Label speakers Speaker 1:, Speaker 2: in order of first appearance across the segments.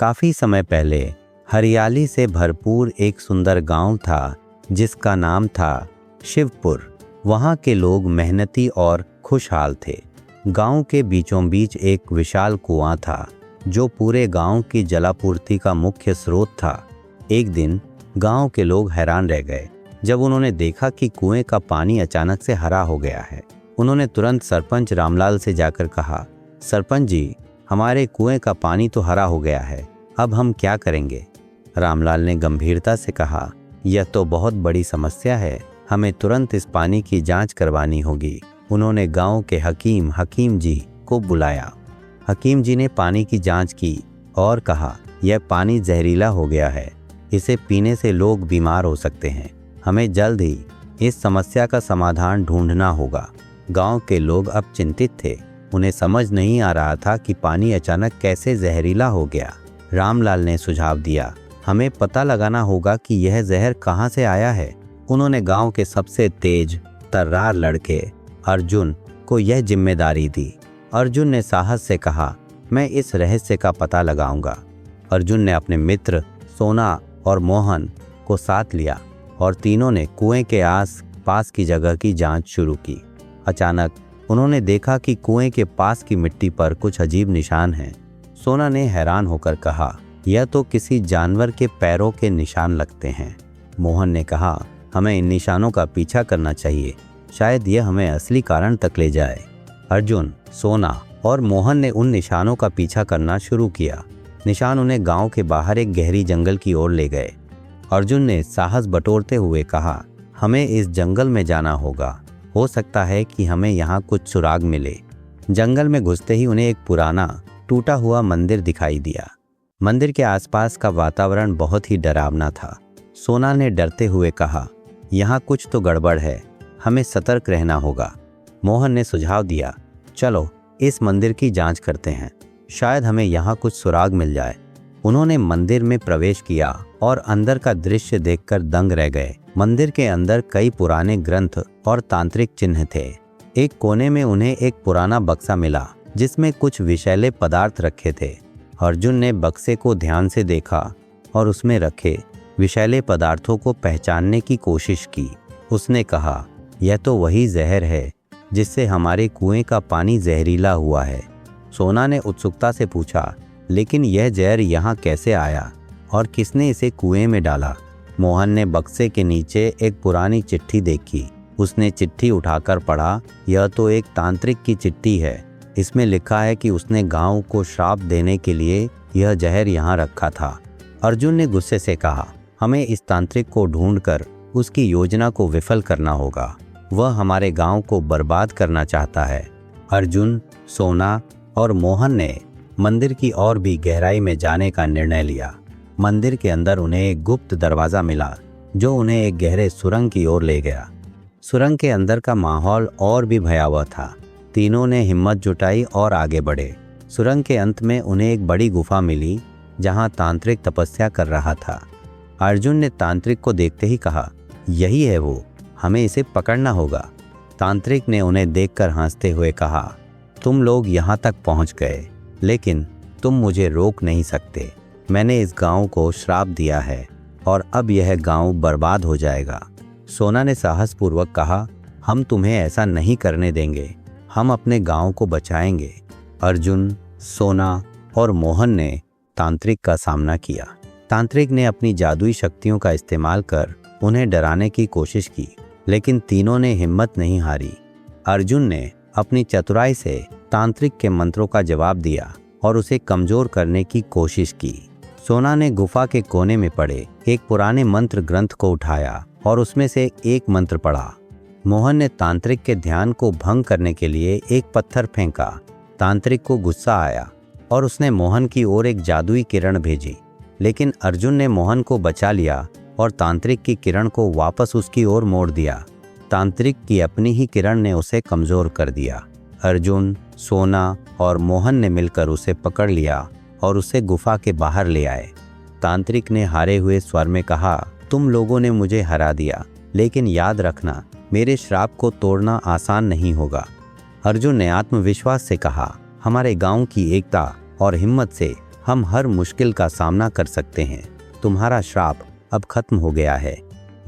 Speaker 1: काफी समय पहले हरियाली से भरपूर एक सुंदर गांव था जिसका नाम था शिवपुर। वहां के लोग मेहनती और खुशहाल थे। गांव के बीचों बीच एक विशाल कुआं था जो पूरे गांव की जलापूर्ति का मुख्य स्रोत था। एक दिन गांव के लोग हैरान रह गए जब उन्होंने देखा कि कुएं का पानी अचानक से हरा हो गया है। उन्होंने तुरंत सरपंच रामलाल से जाकर कहा, सरपंच जी, हमारे कुएं का पानी तो हरा हो गया है, अब हम क्या करेंगे? रामलाल ने गंभीरता से कहा, यह तो बहुत बड़ी समस्या है, हमें तुरंत इस पानी की जांच करवानी होगी। उन्होंने गांव के हकीम जी को बुलाया। हकीम जी ने पानी की जांच की और कहा, यह पानी जहरीला हो गया है, इसे पीने से लोग बीमार हो सकते हैं। हमें जल्द ही इस समस्या का समाधान ढूंढना होगा। गांव के लोग अब चिंतित थे। उन्हें समझ नहीं आ रहा था कि पानी अचानक कैसे जहरीला हो गया। रामलाल ने सुझाव दिया, हमें पता लगाना होगा कि यह जहर कहां से आया है। उन्होंने गांव के सबसे तेज तर्रार लड़के अर्जुन को यह जिम्मेदारी दी। अर्जुन ने साहस से कहा, मैं इस रहस्य का पता लगाऊंगा। अर्जुन ने अपने मित्र सोना और मोहन को साथ लिया और तीनों ने कुएं के आस पास की जगह की जांच शुरू की। अचानक उन्होंने देखा कि कुएं के पास की मिट्टी पर कुछ अजीब निशान हैं। सोना ने हैरान होकर कहा, यह तो किसी जानवर के पैरों के निशान लगते हैं। मोहन ने कहा, हमें इन निशानों का पीछा करना चाहिए, शायद यह हमें असली कारण तक ले जाए। अर्जुन, सोना और मोहन ने उन निशानों का पीछा करना शुरू किया। निशान उन्हें गांव के बाहर एक गहरी जंगल की ओर ले गए। अर्जुन ने साहस बटोरते हुए कहा, हमें इस जंगल में जाना होगा, हो सकता है कि हमें यहाँ कुछ सुराग मिले। जंगल में घुसते ही उन्हें एक पुराना टूटा हुआ मंदिर दिखाई दिया। मंदिर के आसपास का वातावरण बहुत ही डरावना था। सोना ने डरते हुए कहा, यहाँ कुछ तो गड़बड़ है, हमें सतर्क रहना होगा। मोहन ने सुझाव दिया, चलो इस मंदिर की जांच करते हैं, शायद हमें यहाँ कुछ सुराग मिल जाए। उन्होंने मंदिर में प्रवेश किया और अंदर का दृश्य देखकर दंग रह गए। मंदिर के अंदर कई पुराने ग्रंथ और तांत्रिक चिन्ह थे। एक कोने में उन्हें एक पुराना बक्सा मिला जिसमें कुछ विषैले पदार्थ रखे थे। अर्जुन ने बक्से को ध्यान से देखा और उसमें रखे विषैले पदार्थों को पहचानने की कोशिश की। उसने कहा, यह तो वही जहर है जिससे हमारे कुएं का पानी जहरीला हुआ है। सोना ने उत्सुकता से पूछा, लेकिन यह जहर यहाँ कैसे आया और किसने इसे कुएं में डाला? मोहन ने बक्से के नीचे एक पुरानी चिट्ठी देखी। उसने चिट्ठी उठाकर पढ़ा, यह तो एक तांत्रिक की चिट्ठी है। इसमें लिखा है कि उसने गांव को श्राप देने के लिए यह जहर यहाँ रखा था। अर्जुन ने गुस्से से कहा, हमें इस तांत्रिक को ढूंढकर उसकी योजना को विफल करना होगा। वह हमारे गांव को बर्बाद करना चाहता है। अर्जुन, सोना और मोहन ने मंदिर की और भी गहराई में जाने का निर्णय लिया। मंदिर के अंदर उन्हें एक गुप्त दरवाजा मिला जो उन्हें एक गहरे सुरंग की ओर ले गया। सुरंग के अंदर का माहौल और भी भयावह था। तीनों ने हिम्मत जुटाई और आगे बढ़े। सुरंग के अंत में उन्हें एक बड़ी गुफा मिली जहां तांत्रिक तपस्या कर रहा था। अर्जुन ने तांत्रिक को देखते ही कहा, यही है वो, हमें इसे पकड़ना होगा। तांत्रिक ने उन्हें देखकर हंसते हुए कहा, तुम लोग यहाँ तक पहुँच गए, लेकिन तुम मुझे रोक नहीं सकते। मैंने इस गांव को श्राप दिया है और अब यह गांव बर्बाद हो जाएगा। सोना ने साहसपूर्वक कहा, हम तुम्हें ऐसा नहीं करने देंगे, हम अपने गांव को बचाएंगे। अर्जुन, सोना और मोहन ने तांत्रिक का सामना किया। तांत्रिक ने अपनी जादुई शक्तियों का इस्तेमाल कर उन्हें डराने की कोशिश की, लेकिन तीनों ने हिम्मत नहीं हारी। अर्जुन ने अपनी चतुराई से तांत्रिक के मंत्रों का जवाब दिया और उसे कमजोर करने की कोशिश की। सोना ने गुफा के कोने में पड़े एक पुराने मंत्र ग्रंथ को उठाया और उसमें से एक मंत्र पढ़ा। मोहन ने तांत्रिक के ध्यान को भंग करने के लिए एक पत्थर फेंका। तांत्रिक को गुस्सा आया और उसने मोहन की ओर एक जादुई किरण भेजी, लेकिन अर्जुन ने मोहन को बचा लिया और तांत्रिक की किरण को वापस उसकी ओर मोड़ दिया। तांत्रिक की अपनी ही किरण ने उसे कमजोर कर दिया। अर्जुन, सोना और मोहन ने मिलकर उसे पकड़ लिया और उसे गुफा के बाहर ले आए। तांत्रिक ने हारे हुए स्वर में कहा, तुम लोगों ने मुझे हरा दिया, लेकिन याद रखना, मेरे श्राप को तोड़ना आसान नहीं होगा। अर्जुन ने आत्मविश्वास से कहा, हमारे गांव की एकता और हिम्मत से हम हर मुश्किल का सामना कर सकते हैं। तुम्हारा श्राप अब खत्म हो गया है।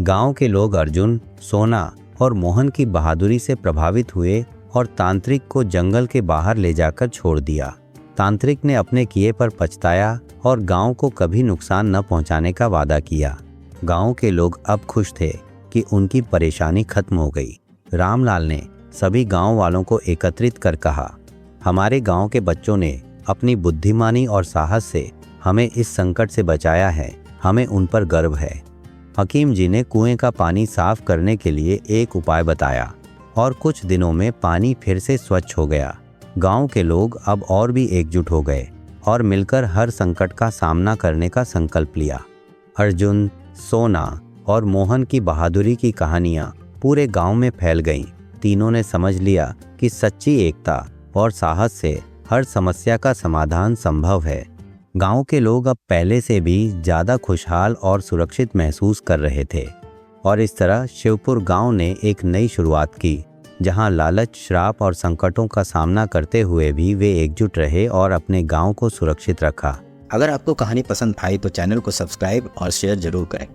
Speaker 1: गांव के लोग अर्जुन, सोना और मोहन की बहादुरी से प्रभावित हुए और तांत्रिक को जंगल के बाहर ले जाकर छोड़ दिया। तांत्रिक ने अपने किए पर पछताया और गांव को कभी नुकसान न पहुंचाने का वादा किया। गांव के लोग अब खुश थे कि उनकी परेशानी खत्म हो गई। रामलाल ने सभी गांव वालों को एकत्रित कर कहा, हमारे गांव के बच्चों ने अपनी बुद्धिमानी और साहस से हमें इस संकट से बचाया है। हमें उन पर गर्व है। हकीम जी ने कुएं का पानी साफ करने के लिए एक उपाय बताया और कुछ दिनों में पानी फिर से स्वच्छ हो गया। गांव के लोग अब और भी एकजुट हो गए और मिलकर हर संकट का सामना करने का संकल्प लिया। अर्जुन, सोना और मोहन की बहादुरी की कहानियां पूरे गांव में फैल गईं। तीनों ने समझ लिया कि सच्ची एकता और साहस से हर समस्या का समाधान संभव है। गांव के लोग अब पहले से भी ज़्यादा खुशहाल और सुरक्षित महसूस कर रहे थे और इस तरह शिवपुर गांव ने एक नई शुरुआत की, जहां लालच, श्राप और संकटों का सामना करते हुए भी वे एकजुट रहे और अपने गांव को सुरक्षित रखा।
Speaker 2: अगर आपको कहानी पसंद आई तो चैनल को सब्सक्राइब और शेयर जरूर करें।